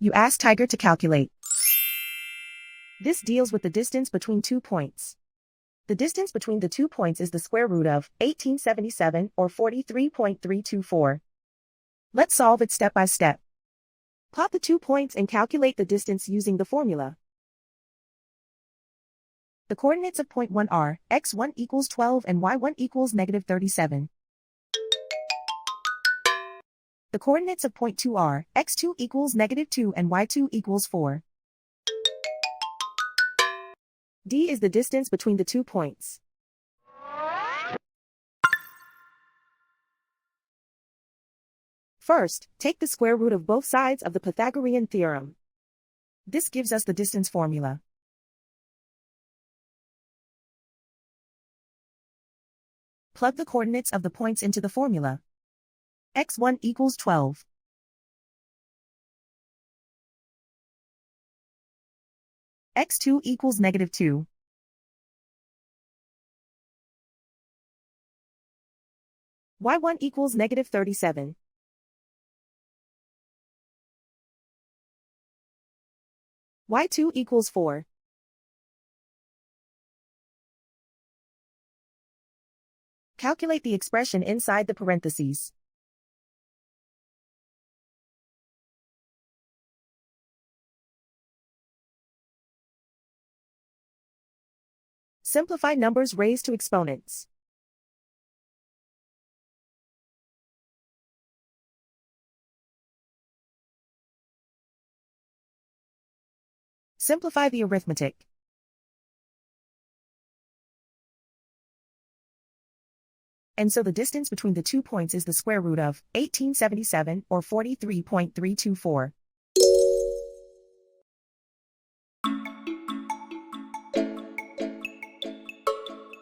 You ask Tiger to calculate. This deals with the distance between 2 points. The distance between the 2 points is the square root of 1877 or 43.324. Let's solve it step by step. Plot the 2 points and calculate the distance using the formula. The coordinates of point 1 are x1 equals 12 and y1 equals negative 37. The coordinates of point 2 are x2 equals negative 2 and y2 equals 4. D is the distance between the 2 points. First, take the square root of both sides of the Pythagorean theorem. This gives us the distance formula. Plug the coordinates of the points into the formula. x1 equals 12. x2 equals negative 2. y1 equals negative 37. y2 equals 4. Calculate the expression inside the parentheses. Simplify numbers raised to exponents. Simplify the arithmetic. And so the distance between the 2 points is the square root of 1877 or 43.324.